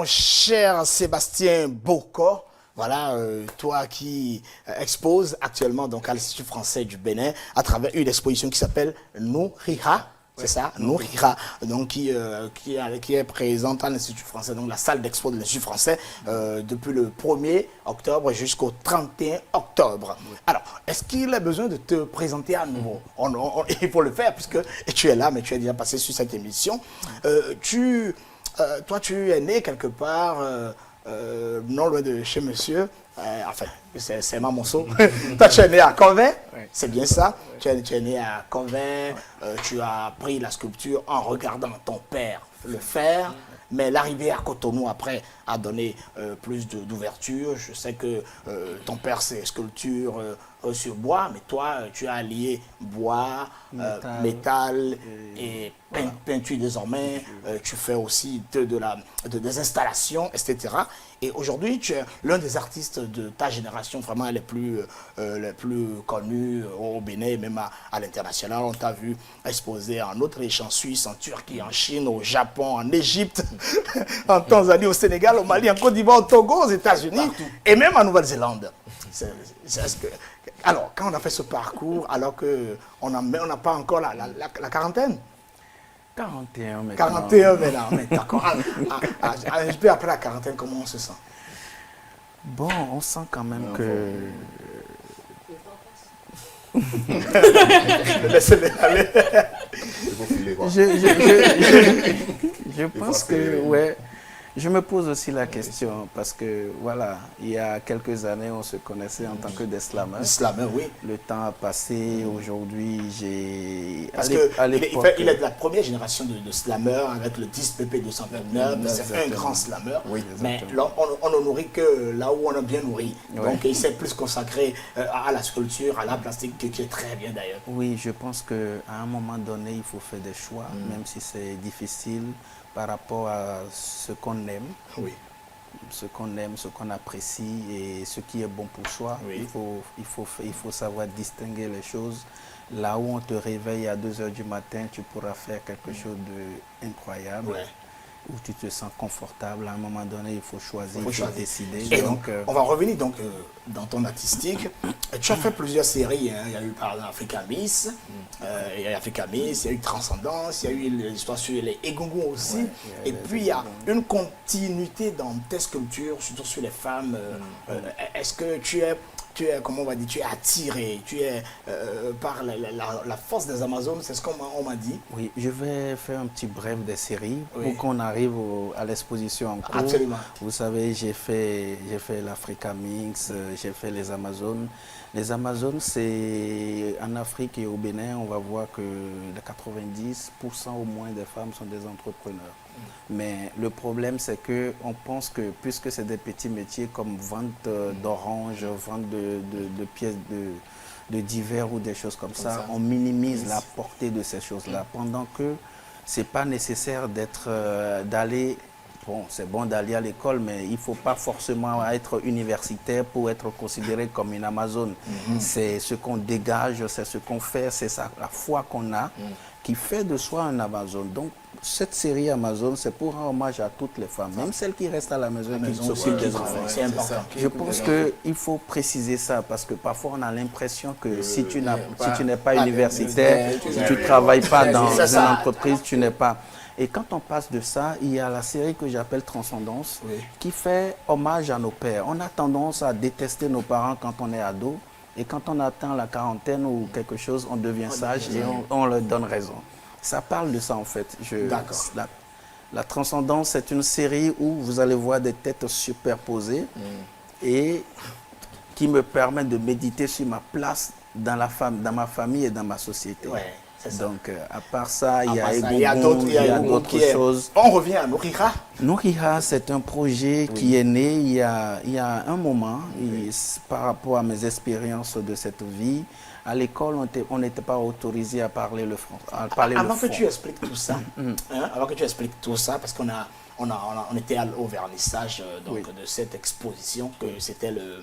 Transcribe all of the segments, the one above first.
cher Sébastien Boko, voilà, toi qui exposes actuellement donc à l'Institut français du Bénin à travers une exposition qui s'appelle Nourira. C'est ça, Nourira, donc qui est présente à l'Institut français, donc la salle d'expo de l'Institut français, depuis le 1er octobre jusqu'au 31 octobre. Alors, est-ce qu'il a besoin de te présenter à nouveau? Il faut le faire puisque tu es là, mais tu es déjà passé sur cette émission. Toi, tu es né quelque part, non loin de chez monsieur, enfin, c'est Mamonceau. Toi, tu es né à Convin, c'est bien ça. Tu es né à Convin, tu as appris la sculpture en regardant ton père le faire. Mais l'arrivée à Cotonou, après, a donné plus d'ouverture. Je sais que ton père, c'est sculpture sur bois, mais toi, tu as allié bois, métal et peinture désormais. Tu fais aussi des installations, etc. Et aujourd'hui, tu es l'un des artistes de ta génération, vraiment les plus connus au Bénin et même à l'international. On t'a vu exposer en Autriche, en Suisse, en Turquie, en Chine, au Japon, en Égypte, en Tanzanie, au Sénégal, au Mali, en Côte d'Ivoire, au Togo, aux États-Unis et même en Nouvelle-Zélande. Alors, quand on a fait ce parcours, alors qu'on n'a pas encore la quarantaine, 41 maintenant. 41 maintenant, mais d'accord. Un peu après la quarantaine, comment on se sent? Bon, on sent quand même que... Laissez-les aller. Je pense que, ouais, je me pose aussi la question parce que, voilà, il y a quelques années, on se connaissait en tant que des slameurs. Slameurs, oui. Le temps a passé, aujourd'hui, j'ai... Parce qu'il est de la première génération de slameurs avec le 10 PP 229, c'est un grand slameur, oui, mais là, on ne nourrit que là où on a bien nourri. Donc il s'est plus consacré à la sculpture, à la plastique, qui est très bien d'ailleurs. Oui, je pense qu'à un moment donné, il faut faire des choix, même si c'est difficile par rapport à ce qu'on aime. Oui. Ce qu'on aime, ce qu'on apprécie et ce qui est bon pour soi. Oui. Il faut savoir distinguer les choses. Là où on te réveille à 2 h du matin, tu pourras faire quelque chose d'incroyable, où tu te sens confortable. À un moment donné, il faut choisir, il faut décider. Et donc, on va revenir donc, dans ton artistique. Tu as fait plusieurs séries. Hein. Il y a eu par exemple Africa Miss, il y a eu Africa Miss, il y a eu Transcendance, il y a eu l'histoire sur les Egungun aussi. Et puis, il y a une continuité dans tes sculptures, surtout sur les femmes. Est-ce que tu es, comment on va dire, tu es attiré, tu es par la force des Amazones, c'est ce qu'on m'a dit. Oui, je vais faire un petit bref des séries pour qu'on arrive à l'exposition en cours. Absolument. Vous savez, j'ai fait l'Africa Mix, j'ai fait les Amazones. Les Amazones, c'est en Afrique et au Bénin, on va voir que 90% au moins des femmes sont des entrepreneurs. Mais le problème, c'est qu'on pense que puisque c'est des petits métiers comme vente d'oranges, vente de pièces de divers ou des choses comme ça, on minimise la portée de ces choses-là. Pendant que ce n'est pas nécessaire d'aller... Bon, c'est bon d'aller à l'école, mais il ne faut pas forcément être universitaire pour être considéré comme une Amazone. C'est ce qu'on dégage, c'est ce qu'on fait, c'est la foi qu'on a qui fait de soi un Amazone. Donc, cette série Amazon, c'est pour rendre hommage à toutes les femmes, même celles qui restent à la maison et qui s'occupent des enfants. C'est important. Je pense qu'il faut préciser ça parce que parfois on a l'impression que si tu n'es pas universitaire, si tu ne travailles pas dans une entreprise, tu n'es pas... Et quand on passe de ça, il y a la série que j'appelle Transcendance, qui fait hommage à nos pères. On a tendance à détester nos parents quand on est ado, et quand on atteint la quarantaine ou quelque chose, on devient sage et on leur donne raison. Ça parle de ça en fait. La Transcendance, c'est une série où vous allez voir des têtes superposées et qui me permet de méditer sur ma place dans ma famille et dans ma société. Donc, à part ça, il y a d'autres choses. On revient à Nourira. Nourira, c'est un projet qui est né il y a un moment, par rapport à mes expériences de cette vie, À l'école, on n'était pas autorisé à parler le français, à parler Avant le que fond. tu expliques tout ça, avant que tu expliques tout ça, parce on était au vernissage donc, de cette exposition, que c'était le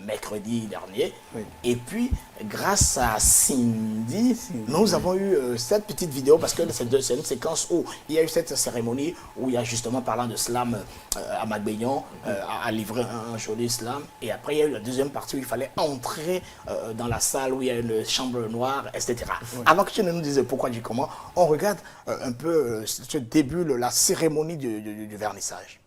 mercredi dernier. Oui. Et puis, grâce à Cindy, nous avons eu cette petite vidéo, parce que c'est une séquence où il y a eu cette cérémonie, où il y a justement, parlant de slam, Ahmad Beyon a livré un joli slam. Et après, il y a eu la deuxième partie où il fallait entrer dans la salle où il y a une chambre noire, etc. Oui. Avant que tu ne nous dises pourquoi du comment, on regarde un peu ce début, la cérémonie du vernissage.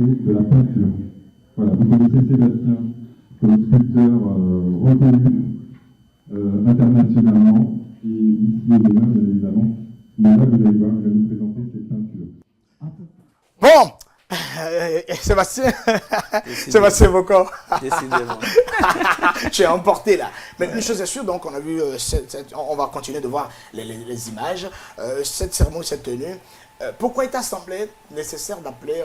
De la peinture. Voilà, vous connaissez Sébastien comme sculpteur reconnu internationalement et ici au Bénin, bien évidemment. Mais là, vous allez voir, il va nous présenter ses peintures. Bon, Sébastien, Sébastien Bocor. Décidément. Tu es emporté là. Mais une chose est sûre, donc on a vu, on va continuer de voir les images. Cette cérémonie, cette tenue. Pourquoi il t'a semblé nécessaire d'appeler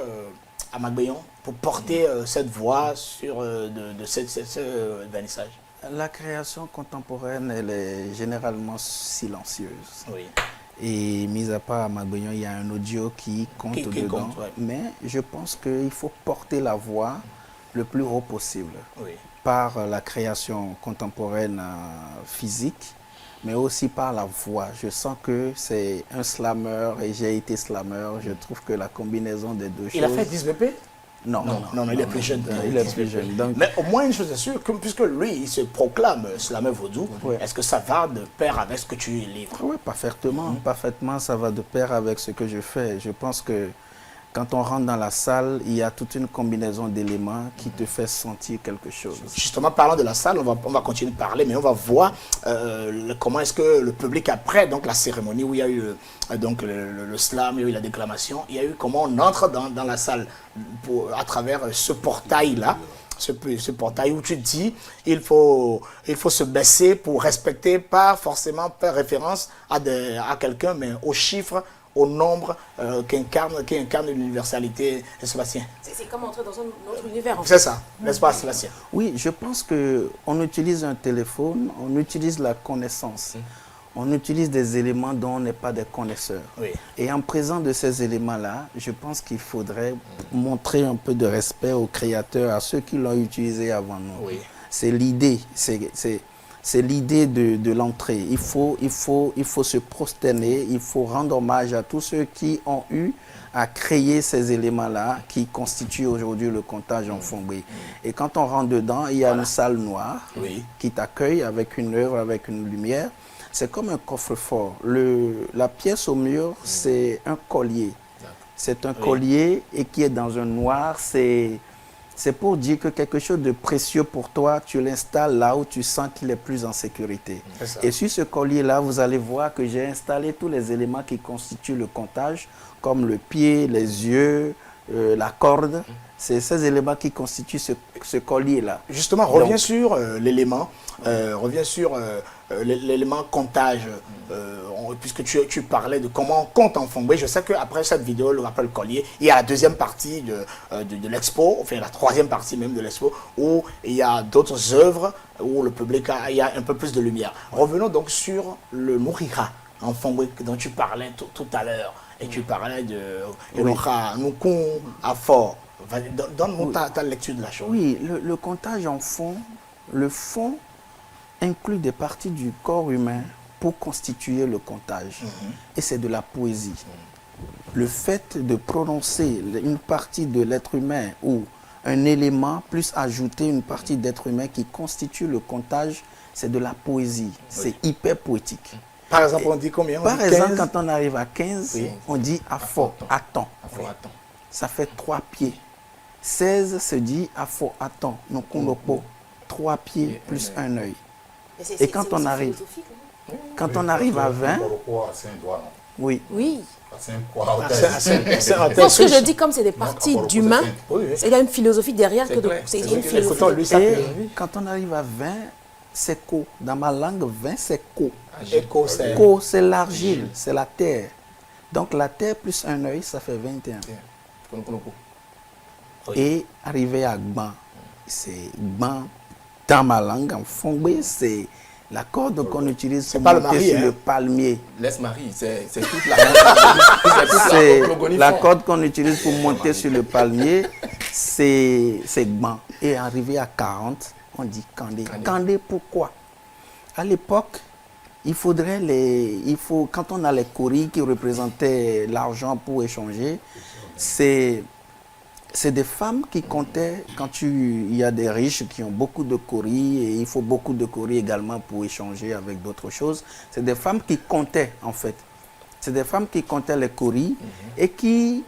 Ahmad Beyon pour porter cette voix sur de ce vernissage? La création contemporaine, elle est généralement silencieuse. Oui. Et mis à part Ahmad Beyon, il y a un audio qui compte dedans. Compte, ouais. Mais je pense qu'il faut porter la voix le plus haut possible. Oui. Par la création contemporaine physique, mais aussi par la voix. Je sens que c'est un slammer et j'ai été slammer. Je trouve que la combinaison des deux choses... Il a fait 10 BP? Non, il est plus jeune. Il est plus jeune. Donc... Mais au moins, une chose est sûre, puisque lui, il se proclame slammer vaudou, est-ce que ça va de pair avec ce que tu livres? Oui, parfaitement. Parfaitement, ça va de pair avec ce que je fais. Je pense que quand on rentre dans la salle, il y a toute une combinaison d'éléments qui te fait sentir quelque chose. Justement, parlant de la salle, on va continuer de parler, mais on va voir comment est-ce que le public, après donc, la cérémonie où il y a eu donc, le slam, il y a eu la déclamation, il y a eu comment on entre dans la salle à travers ce portail-là. Ce portail où tu dis il faut se baisser pour respecter, pas forcément faire référence à quelqu'un, mais aux chiffres, au nombre qui incarne l'universalité. Sébastien. C'est comme entrer dans un autre univers. C'est ça, n'est-ce pas, Sébastien? Oui, je pense qu'on utilise un téléphone, on utilise la connaissance. On utilise des éléments dont on n'est pas des connaisseurs. Oui. Et en présence de ces éléments-là, je pense qu'il faudrait montrer un peu de respect aux créateurs, à ceux qui l'ont utilisé avant nous. Oui. C'est l'idée, c'est l'idée de l'entrée. Il faut se prosterner, il faut rendre hommage à tous ceux qui ont eu à créer ces éléments-là qui constituent aujourd'hui le comptage en Fongbé. Et quand on rentre dedans, il y a une salle noire qui t'accueille avec une œuvre, avec une lumière. C'est comme un coffre-fort. La pièce au mur, c'est un collier. C'est un collier et qui est dans un noir. C'est pour dire que quelque chose de précieux pour toi, tu l'installes là où tu sens qu'il est plus en sécurité. Et sur ce collier-là, vous allez voir que j'ai installé tous les éléments qui constituent le comptage, comme le pied, les yeux, la corde. C'est ces éléments qui constituent ce collier-là. Justement, reviens sur l'élément, reviens sur l'élément comptage, puisque tu parlais de comment on compte en Fongbé. Je sais qu'après cette vidéo, le rappel collier, il y a la deuxième partie de l'expo, enfin la troisième partie même de l'expo, où il y a d'autres œuvres, où le public il y a un peu plus de lumière. Revenons donc sur le Mourira en Fongbé dont tu parlais tout à l'heure, et tu parlais de Nukun Afort. Donne-nous ta lecture de la chose. Oui, le comptage en fond, le fond inclut des parties du corps humain pour constituer le comptage. Et c'est de la poésie. Le fait de prononcer une partie de l'être humain ou un élément plus ajouter une partie d'être humain qui constitue le comptage, c'est de la poésie. C'est hyper poétique. Par exemple, on dit combien? Par exemple, quand on arrive à 15, on dit afo, attends. Ça fait 3 pieds. 16 se dit afo, attends. Donc on a 3 pieds plus un œil. Et quand on arrive, à 20, oui. Oui. C'est Non, ce que je dis, comme c'est des parties d'humain, il y a une philosophie derrière que c'est une philosophie. Et quand on arrive à 20, c'est ko. Dans ma langue, 20, c'est ko. Écho, c'est... Ko, c'est l'argile, c'est la terre. Donc la terre plus un œil, ça fait 21. Et arrivé à Gban, c'est Gban, dans ma langue, en fongbe, c'est la corde qu'on utilise pour monter sur le palmier. Laisse-Marie, c'est toute la... C'est la corde qu'on utilise pour monter sur le palmier, c'est Gban. Et arrivé à 40, on dit Kandé. Kandé, pourquoi? À l'époque, quand on a les coris qui représentaient l'argent pour échanger, c'est des femmes qui comptaient, il y a des riches qui ont beaucoup de coris et il faut beaucoup de coris également pour échanger avec d'autres choses. C'est des femmes qui comptaient en fait. C'est des femmes qui comptaient les coris et qui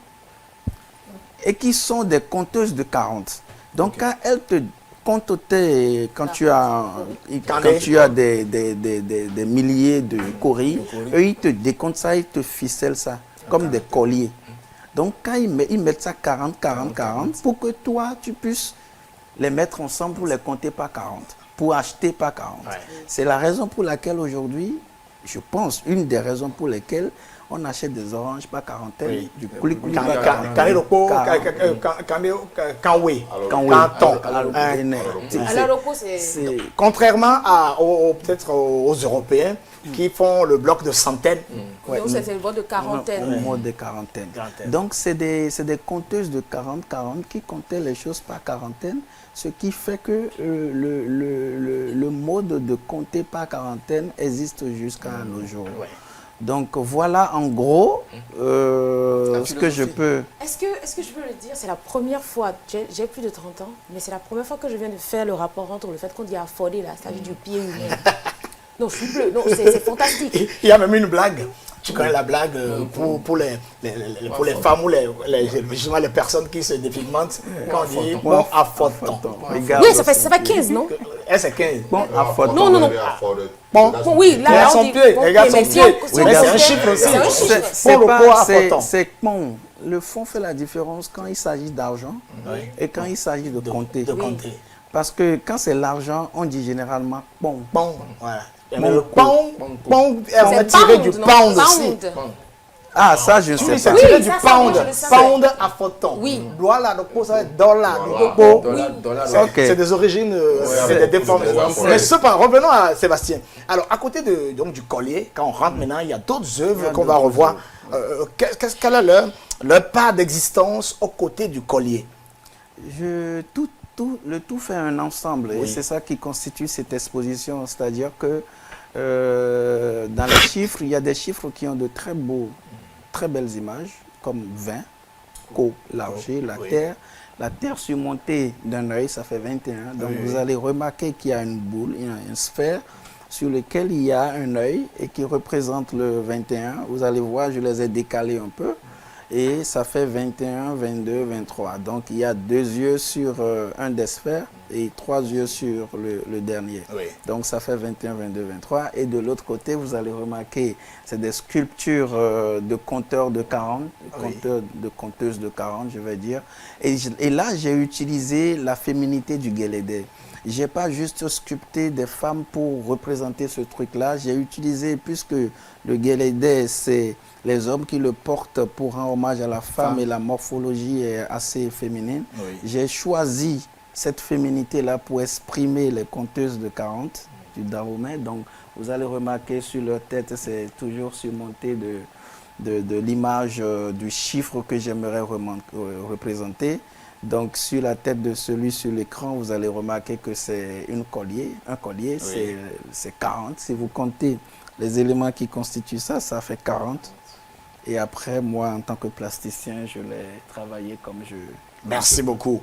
sont des compteuses de 40. Donc quand elles te comptent quand tu as des milliers de coris, eux ils te décomptent ça, ils te ficellent ça comme des colliers. Donc, quand ils mettent ça 40, pour que toi, tu puisses les mettre ensemble pour les compter par 40, pour acheter par 40. Ouais. C'est la raison pour laquelle aujourd'hui, je pense, une des raisons pour lesquelles on achète des oranges par quarantaine, du coulis-coulis par quarantaine. Contrairement peut-être aux Européens, qui font le bloc de centaines. Donc c'est le bloc de quarantaine. Le mode de quarantaine. Donc c'est des compteuses de 40 qui comptaient les choses par quarantaine, ce qui fait que le mode de compter par quarantaine existe jusqu'à nos jours. Donc voilà en gros ce que je peux... Est-ce que je peux le dire, c'est la première fois, j'ai plus de 30 ans, mais c'est la première fois que je viens de faire le rapport entre le fait qu'on dit affolé, là, ça veut dire du pied humain. Non, je suis bleu. Non, c'est fantastique. Il y a même une blague. Tu connais la blague pour les femmes ou justement les personnes qui se dépigmentent quand on dit bon à photon. Oui, ça fait 15, non? C'est 15. Bon à photon. Non. Bon, oui, là on dit... Regarde son pied. C'est un chiffre aussi. C'est bon. Le fond fait la différence quand il s'agit d'argent et quand il s'agit de compter. Parce que quand c'est l'argent, on dit généralement bon. Bon, voilà. Mais le pound, on va tirer du pound aussi. Ah, ça, je sais pas. Oui, c'est du pound à photon. Oui. Dollar, ça va être dollar. C'est des origines, c'est des déformations. Mais cependant, revenons à Sébastien. Alors, à côté du collier, quand on rentre maintenant, il y a d'autres œuvres qu'on va revoir. Quelle est leur part d'existence aux côtés du collier? Le tout fait un ensemble et c'est ça qui constitue cette exposition. C'est-à-dire que dans les chiffres, il y a des chiffres qui ont de très belles images, comme 20, Co, l'argile, la terre. La terre surmontée d'un œil, ça fait 21. Donc vous allez remarquer qu'il y a une boule, une sphère sur laquelle il y a un œil et qui représente le 21. Vous allez voir, je les ai décalés un peu. Et ça fait 21, 22, 23. Donc il y a 2 yeux sur un des sphères et 3 yeux sur le dernier. Donc ça fait 21, 22, 23. Et de l'autre côté, vous allez remarquer, c'est des sculptures de compteurs de 40, de compteuses de 40, je vais dire. Et là, j'ai utilisé la féminité du Guélédé. Je n'ai pas juste sculpté des femmes pour représenter ce truc-là. J'ai utilisé, puisque le Guélédé, c'est les hommes qui le portent pour rendre hommage à la femme et la morphologie est assez féminine. J'ai choisi cette féminité-là pour exprimer les compteuses de 40 du Dahomey. Donc, vous allez remarquer sur leur tête, c'est toujours surmonté de l'image du chiffre que j'aimerais représenter. Donc, sur la tête de celui sur l'écran, vous allez remarquer que c'est un collier, c'est 40. Si vous comptez les éléments qui constituent ça, ça fait 40. Et après, moi, en tant que plasticien, je l'ai travaillé comme je... Merci beaucoup.